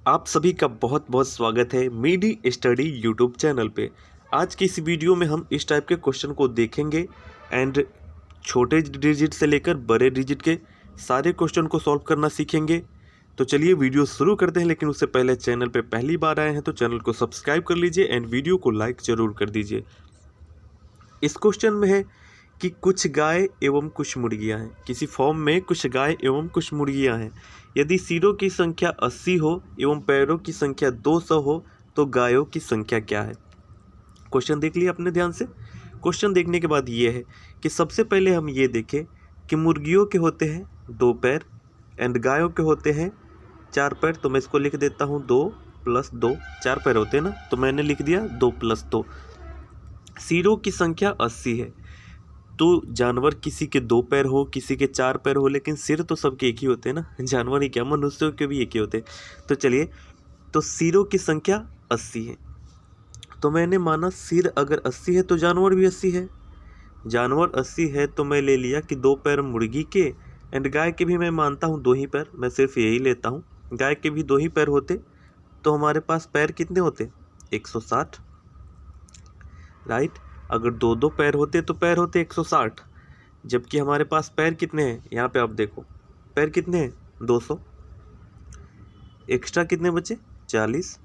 आप सभी का बहुत बहुत स्वागत है मीडी स्टडी यूट्यूब चैनल पे। आज की इस वीडियो में हम इस टाइप के क्वेश्चन को देखेंगे एंड छोटे डिजिट से लेकर बड़े डिजिट के सारे क्वेश्चन को सॉल्व करना सीखेंगे। तो चलिए वीडियो शुरू करते हैं, लेकिन उससे पहले चैनल पे पहली बार आए हैं तो चैनल को सब्सक्राइब कर लीजिए एंड वीडियो को लाइक ज़रूर कर दीजिए। इस क्वेश्चन में है कि कुछ गाय एवं कुछ मुर्गियां हैं। किसी फॉर्म में कुछ गाय एवं कुछ मुर्गियां हैं। यदि सिरों की संख्या 80 हो एवं पैरों की संख्या 200 हो तो गायों की संख्या क्या है। क्वेश्चन देख लिया अपने ध्यान से। क्वेश्चन देखने के बाद ये है कि सबसे पहले हम ये देखें कि मुर्गियों के होते हैं 2 पैर एंड गायों के होते हैं 4 पैर। तो मैं इसको लिख देता हूँ 2 + 2, 4 पैर होते हैं ना, तो मैंने लिख दिया 2 + 2। सिरों की संख्या 80 है तो जानवर किसी के 2 पैर हो किसी के 4 पैर हो, लेकिन सिर तो सबके एक ही होते हैं ना, जानवर ही क्या मनुष्यों के भी एक ही होते हैं। तो चलिए, तो सिरों की संख्या 80 है। तो मैंने माना सिर अगर 80 है तो जानवर भी 80 है। जानवर 80 है तो मैं ले लिया कि 2 पैर मुर्गी के एंड गाय के भी मैं मानता हूँ 2 ही पैर, मैं सिर्फ यही लेता हूँ। गाय के भी 2 ही पैर होते तो हमारे पास पैर कितने होते, 160, राइट। अगर 2 पैर होते तो पैर होते 160, जबकि हमारे पास पैर कितने हैं, यहाँ पे आप देखो पैर कितने हैं 200, एक्स्ट्रा कितने बचे 40,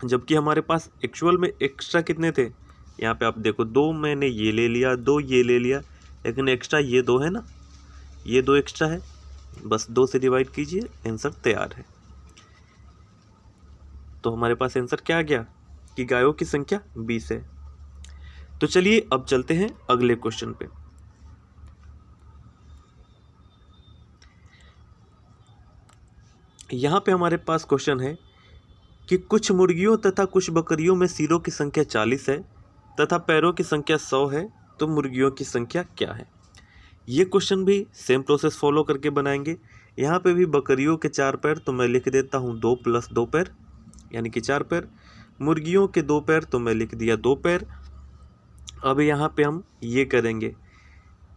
जबकि हमारे पास एक्चुअल में एक्स्ट्रा कितने थे, यहाँ पे आप देखो 2 मैंने ये ले लिया 2 ये ले लिया, लेकिन एक्स्ट्रा ये 2 है ना, ये 2 एक्स्ट्रा है, बस 2 से डिवाइड कीजिए, आंसर तैयार है। तो हमारे पास आंसर क्या आ गया कि गायों की संख्या 20 है। तो चलिए अब चलते हैं अगले क्वेश्चन पे। यहाँ पे हमारे पास क्वेश्चन है कि कुछ मुर्गियों तथा कुछ बकरियों में सिरों की संख्या 40 है तथा पैरों की संख्या 100 है, तो मुर्गियों की संख्या क्या है। ये क्वेश्चन भी सेम प्रोसेस फॉलो करके बनाएंगे। यहाँ पे भी बकरियों के 4 पैर तो मैं लिख देता हूँ 2 + 2 पैर यानी कि 4 पैर। मुर्गियों के 2 पैर तो मैं लिख दिया 2 पैर। अब यहाँ पे हम ये करेंगे,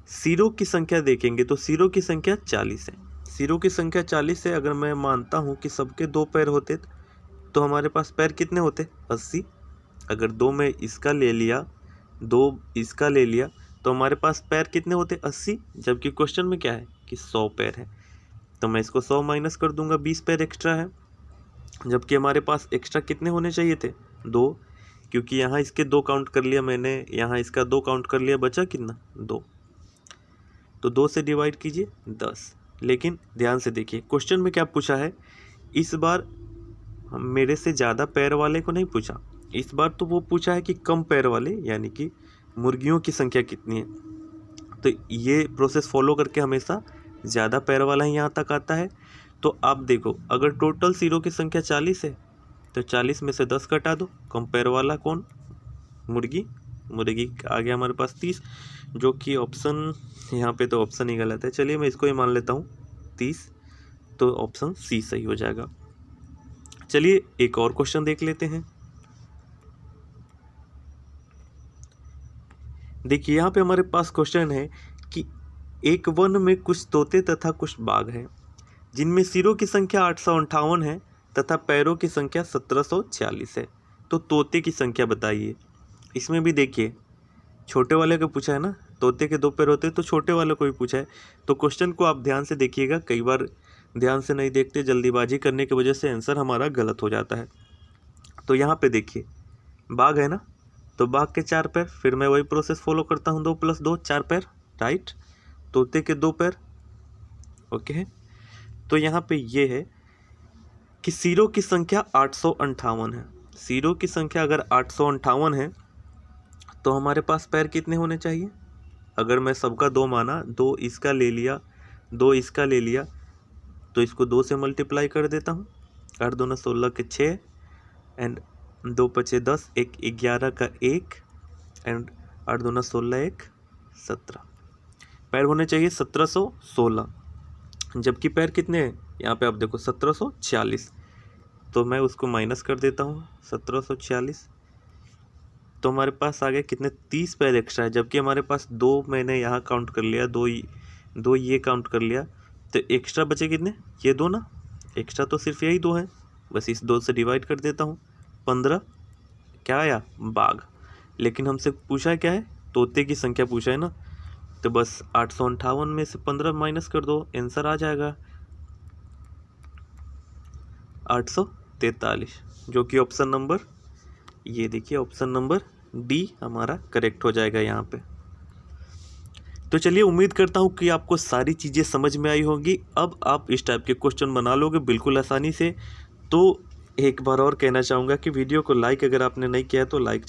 सिरों की संख्या देखेंगे तो सिरों की संख्या 40 है। सिरों की संख्या 40 है, अगर मैं मानता हूँ कि सबके 2 पैर होते तो हमारे पास पैर कितने होते 80। अगर 2 में इसका ले लिया 2 इसका ले लिया तो हमारे पास पैर कितने होते 80, जबकि क्वेश्चन में क्या है कि 100 पैर है। तो मैं इसको 100 माइनस कर दूंगा, 20 पैर एक्स्ट्रा है, जबकि हमारे पास एक्स्ट्रा कितने होने चाहिए थे 2, क्योंकि यहाँ इसके 2 काउंट कर लिया मैंने, यहाँ इसका 2 काउंट कर लिया, बचा कितना 2। तो 2 से डिवाइड कीजिए 10। लेकिन ध्यान से देखिए क्वेश्चन में क्या पूछा है, इस बार मेरे से ज़्यादा पैर वाले को नहीं पूछा, इस बार तो वो पूछा है कि कम पैर वाले यानी कि मुर्गियों की संख्या कितनी है। तो ये प्रोसेस फॉलो करके हमेशा ज़्यादा पैर वाला ही यहाँ तक आता है। तो आप देखो अगर टोटल सिरों की संख्या 40 है तो 40 में से 10 घटा दो, कम पैर वाला कौन, मुर्गी। मुर्गी आ गया हमारे पास 30, जो कि ऑप्शन यहाँ पे तो ऑप्शन ही गलत है, चलिए मैं इसको ही मान लेता हूँ 30, तो ऑप्शन सी सही हो जाएगा। चलिए एक और क्वेश्चन देख लेते हैं। देखिए यहाँ पे हमारे पास क्वेश्चन है कि एक वन में कुछ तोते तथा कुछ बाघ हैं, जिनमें सिरों की संख्या 858 है तथा पैरों की संख्या 1746 है, तो तोते की संख्या बताइए। इसमें भी देखिए छोटे वाले को पूछा है ना, तोते के 2 पैर होते तो छोटे वाले को भी पूछा है। तो क्वेश्चन को आप ध्यान से देखिएगा, कई बार ध्यान से नहीं देखते, जल्दीबाजी करने की वजह से आंसर हमारा गलत हो जाता है। तो यहाँ पे देखिए बाघ है ना, तो बाघ के 4 पैर, फिर मैं वही प्रोसेस फॉलो करता हूँ 2 + 2 4 पैर, राइट। तोते के 2 पैर, ओके। तो यहाँ पे ये है कि सिरों की संख्या 858 है। सिरों की संख्या अगर 858 है तो हमारे पास पैर कितने होने चाहिए, अगर मैं सबका 2 माना, 2 इसका ले लिया 2 इसका ले लिया, तो इसको 2 से मल्टीप्लाई कर देता हूँ, 8 दूना 16 के 6 एंड 2 पचे 10, 1 11 का 1 एंड 8 दूना 16 1 17, पैर होने चाहिए 1716, जबकि पैर कितने हैं यहाँ पे आप देखो 1746, तो मैं उसको माइनस कर देता हूँ 1746, तो हमारे पास आ गए कितने 30 पैर एक्स्ट्रा है, जबकि हमारे पास 2 मैंने यहाँ काउंट कर लिया, 2 ये काउंट कर लिया, तो एक्स्ट्रा बचे कितने, ये 2 ना, एक्स्ट्रा तो सिर्फ यही 2 है, बस इस 2 से डिवाइड कर देता हूँ। 15 क्या आया? बाघ। लेकिन हमसे पूछा है क्या है? तोते की संख्या पूछा है ना, तो बस 858 में से 15 माइनस कर दो, आंसर आ जाएगा 843, जो कि ऑप्शन नंबर, ये देखिए ऑप्शन नंबर डी हमारा करेक्ट हो जाएगा यहाँ पे। तो चलिए, उम्मीद करता हूँ कि आपको सारी चीज़ें समझ में आई होंगी। अब आप इस टाइप के क्वेश्चन बना लोगे बिल्कुल आसानी से। तो एक बार और कहना चाहूँगा कि वीडियो को लाइक अगर आपने नहीं किया है तो लाइक